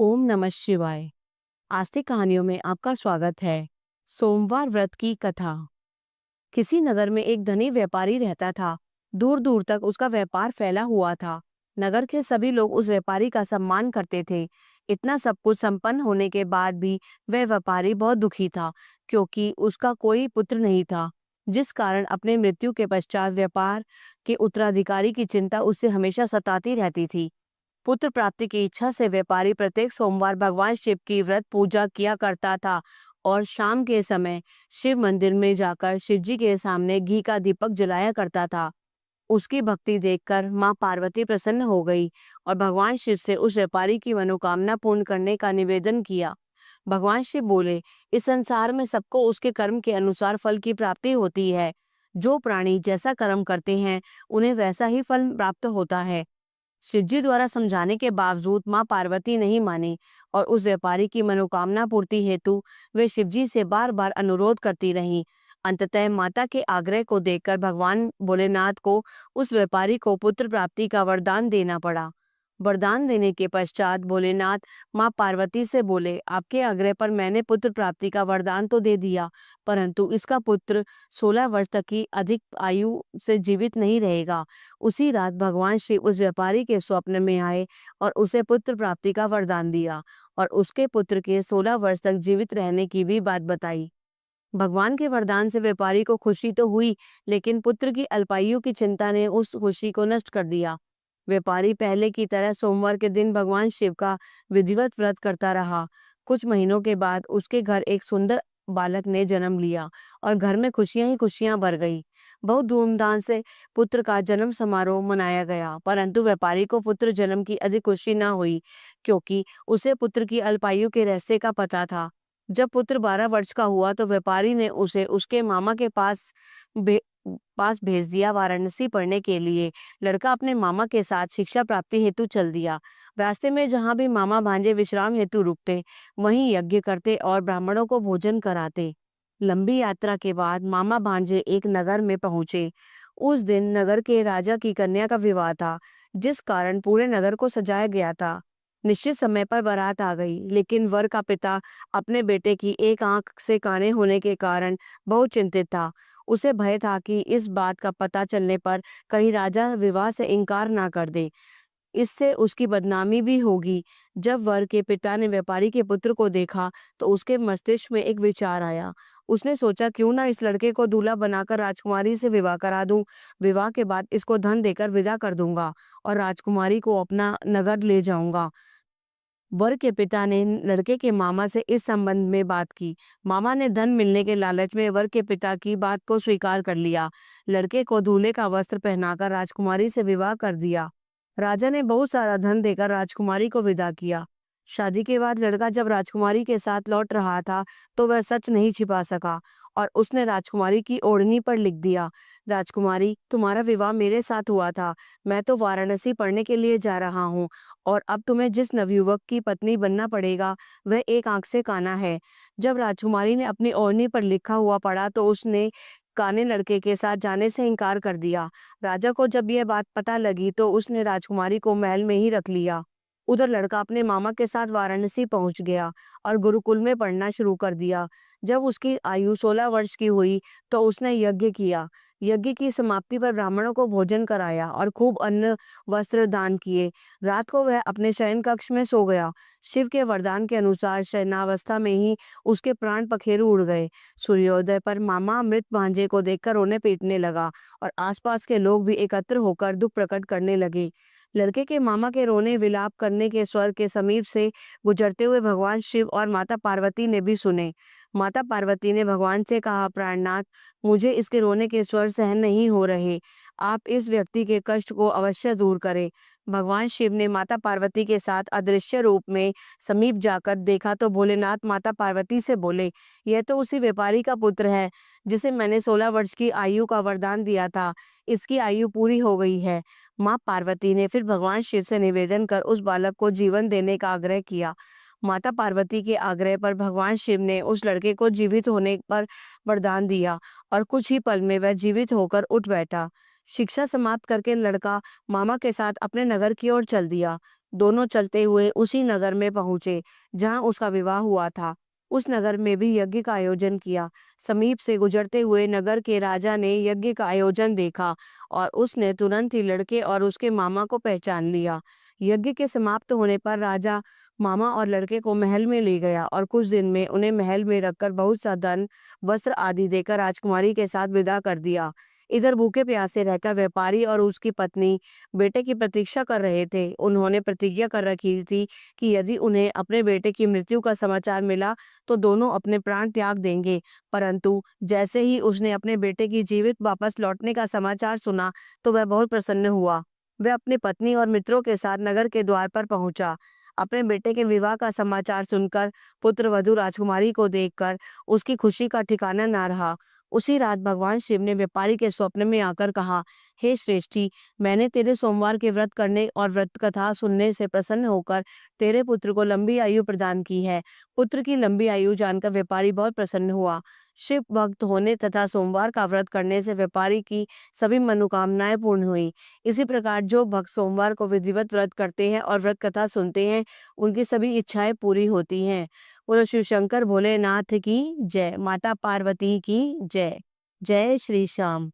ओम नमः शिवाय। आस्तिक कहानियों में आपका स्वागत है। सोमवार व्रत की कथा। किसी नगर में एक धनी व्यापारी रहता था। दूर दूर तक उसका व्यापार फैला हुआ था। नगर के सभी लोग उस व्यापारी का सम्मान करते थे। इतना सब कुछ संपन्न होने के बाद भी वह व्यापारी बहुत दुखी था, क्योंकि उसका कोई पुत्र नहीं था, जिस कारण अपने मृत्यु के पश्चात व्यापार के उत्तराधिकारी की चिंता उसे हमेशा सताती रहती थी। पुत्र प्राप्ति की इच्छा से व्यापारी प्रत्येक सोमवार भगवान शिव की व्रत पूजा किया करता था और शाम के समय शिव मंदिर में जाकर शिव जी के सामने घी का दीपक जलाया करता था। उसकी भक्ति देखकर मां पार्वती प्रसन्न हो गई और भगवान शिव से उस व्यापारी की मनोकामना पूर्ण करने का निवेदन किया। भगवान शिव बोले, इस संसार में सबको उसके कर्म के अनुसार फल की प्राप्ति होती है। जो प्राणी जैसा कर्म करते हैं उन्हें वैसा ही फल प्राप्त होता है। शिवजी द्वारा समझाने के बावजूद मां पार्वती नहीं मानी और उस व्यापारी की मनोकामना पूर्ति हेतु वे शिवजी से बार बार अनुरोध करती रहीं। अंततः माता के आग्रह को देखकर भगवान भोलेनाथ को उस व्यापारी को पुत्र प्राप्ति का वरदान देना पड़ा। वरदान देने के पश्चात भोलेनाथ मां पार्वती से बोले, आपके आग्रह पर मैंने पुत्र प्राप्ति का वरदान तो दे दिया, परंतु इसका पुत्र 16 वर्ष तक की अधिक आयु से जीवित नहीं रहेगा। उसी रात भगवान शिव उस व्यापारी के स्वप्न में आए और उसे पुत्र प्राप्ति का वरदान दिया और उसके पुत्र के 16 वर्ष तक जीवित रहने की भी बात बताई। भगवान के वरदान से व्यापारी को खुशी तो हुई, लेकिन पुत्र की अल्पायु की चिंता ने उस खुशी को नष्ट कर दिया। व्यापारी पहले की तरह सोमवार के दिन भगवान शिव का विधिवत व्रत करता रहा। कुछ महीनों के बाद उसके घर एक सुंदर बालक ने जन्म लिया और घर में खुशियां ही खुशियां भर गई। बहुत धूमधाम से पुत्र का जन्म समारोह मनाया गया, परंतु व्यापारी को पुत्र जन्म की अधिक खुशी न हुई, क्योंकि उसे पुत्र की अल्पायु के रहस्य का पता था। जब पुत्र 12 वर्ष का हुआ तो व्यापारी ने उसे उसके मामा के पास भेज दिया वाराणसी पढ़ने के लिए। लड़का अपने मामा के साथ शिक्षा प्राप्ति हेतु चल दिया। रास्ते में जहाँ भी मामा भांजे विश्राम हेतु रुकते, वहीं यज्ञ करते और ब्राह्मणों को भोजन कराते। लंबी यात्रा के बाद मामा भांजे एक नगर में पहुंचे। उस दिन नगर के राजा की कन्या का विवाह था, जिस कारण पूरे नगर को सजाया गया था। निश्चित समय पर बारात आ गई, लेकिन वर का पिता अपने बेटे की एक आंख से काने होने के कारण बहुत चिंतित था। उसे भय था कि इस बात का पता चलने पर कहीं राजा विवाह से इनकार ना कर दे, इससे उसकी बदनामी भी होगी। जब वर के पिता ने व्यापारी के पुत्र को देखा तो उसके मस्तिष्क में एक विचार आया। उसने सोचा, क्यों ना इस लड़के को दूल्हा बनाकर राजकुमारी से विवाह करा दूं। विवाह के बाद इसको धन देकर विदा कर दूंगा और राजकुमारी को अपना नगर ले जाऊंगा। वर के पिता ने लड़के के मामा से इस संबंध में बात की। मामा ने धन मिलने के लालच में वर के पिता की बात को स्वीकार कर लिया। लड़के को दूल्हे का वस्त्र पहनाकर राजकुमारी से विवाह कर दिया। राजा ने बहुत सारा धन देकर राजकुमारी को विदा किया। शादी के बाद लड़का जब राजकुमारी के साथ लौट रहा था तो वह सच नहीं छिपा सका और उसने राजकुमारी की ओढ़नी पर लिख दिया, राजकुमारी, तुम्हारा विवाह मेरे साथ हुआ था। मैं तो वाराणसी पढ़ने के लिए जा रहा हूँ और अब तुम्हें जिस नवयुवक की पत्नी बनना पड़ेगा वह एक आंख से काना है। जब राजकुमारी ने अपनी ओढ़नी पर लिखा हुआ पढ़ा तो उसने काने लड़के के साथ जाने से इनकार कर दिया। राजा को जब यह बात पता लगी तो उसने राजकुमारी को महल में ही रख लिया। उधर लड़का अपने मामा के साथ वाराणसी पहुंच गया और गुरुकुल में पढ़ना शुरू कर दिया। जब उसकी आयु 16 वर्ष की हुई तो उसने यज्ञ किया। यज्ञ की समाप्ति पर ब्राह्मणों को भोजन कराया और खूब अन्न वस्त्र दान किए। रात को वह अपने शयन कक्ष में सो गया। शिव के वरदान के अनुसार शयनावस्था में ही उसके प्राण पखेरु उड़ गए। सूर्योदय पर मामा मृत भांजे को देखकर रोने पीटने लगा और आसपास के लोग भी एकत्र होकर दुख प्रकट करने लगे। लड़के के मामा के रोने विलाप करने के स्वर के समीप से गुजरते हुए भगवान शिव और माता पार्वती ने भी सुने। माता पार्वती ने भगवान से कहा, प्राणनाथ, मुझे इसके रोने के स्वर सहन नहीं हो रहे। आप इस व्यक्ति के कष्ट को अवश्य दूर करें। भगवान शिव ने माता पार्वती के साथ अदृश्य रूप में समीप जाकर देखा तो भोलेनाथ माता पार्वती से बोले, यह तो उसी व्यापारी का पुत्र है जिसे मैंने 16 वर्ष की आयु का वरदान दिया था। इसकी आयु पूरी हो गई है। माँ पार्वती ने फिर भगवान शिव से निवेदन कर उस बालक को जीवन देने का आग्रह किया। माता पार्वती के आग्रह पर भगवान शिव ने उस लड़के को जीवित होने पर वरदान दिया और कुछ ही पल में वह जीवित होकर उठ बैठा। शिक्षा समाप्त करके लड़का मामा के साथ अपने नगर की ओर चल दिया। दोनों चलते हुए उसी नगर में पहुंचे जहां उसका विवाह हुआ था। उस नगर में भी यज्ञ का आयोजन किया। समीप से गुजरते हुए नगर के राजा ने यज्ञ का आयोजन देखा और उसने तुरंत ही लड़के और उसके मामा को पहचान लिया। यज्ञ के समाप्त होने पर राजा मामा और लड़के को महल में ले गया और कुछ दिन में उन्हें महल में रखकर बहुत सा धन, वस्त्र आदि देकर राजकुमारी के साथ विदा कर दिया। इधर भूखे प्यासे रहकर व्यापारी और उसकी पत्नी बेटे की प्रतीक्षा कर रहे थे। उन्होंने प्रतिज्ञा कर रखी थी कि यदि उन्हें अपने बेटे की मृत्यु का समाचार मिला तो दोनों अपने प्राण त्याग देंगे। परंतु जैसे ही उसने अपने बेटे की जीवित वापस लौटने का समाचार सुना तो वह बहुत प्रसन्न हुआ। वह अपनी पत्नी और मित्रों के साथ नगर के द्वार पर पहुंचा। अपने बेटे के विवाह का समाचार सुनकर पुत्र वधू राजकुमारी को देखकर उसकी खुशी का ठिकाना ना रहा। उसी रात भगवान शिव ने व्यापारी के स्वप्न में आकर कहा, हे श्रेष्ठी, मैंने तेरे सोमवार के व्रत करने और व्रत कथा सुनने से प्रसन्न होकर तेरे पुत्र को लंबी आयु प्रदान की है। पुत्र की लंबी आयु जानकर व्यापारी बहुत प्रसन्न हुआ। शिव भक्त होने तथा सोमवार का व्रत करने से व्यापारी की सभी मनोकामनाएं पूर्ण हुई। इसी प्रकार जो भक्त सोमवार को विधिवत व्रत करते हैं और व्रत कथा सुनते हैं, उनकी सभी इच्छाएं पूरी होती हैं। बोलो शिव शंकर भोलेनाथ की जय। माता पार्वती की जय। जय श्री श्याम।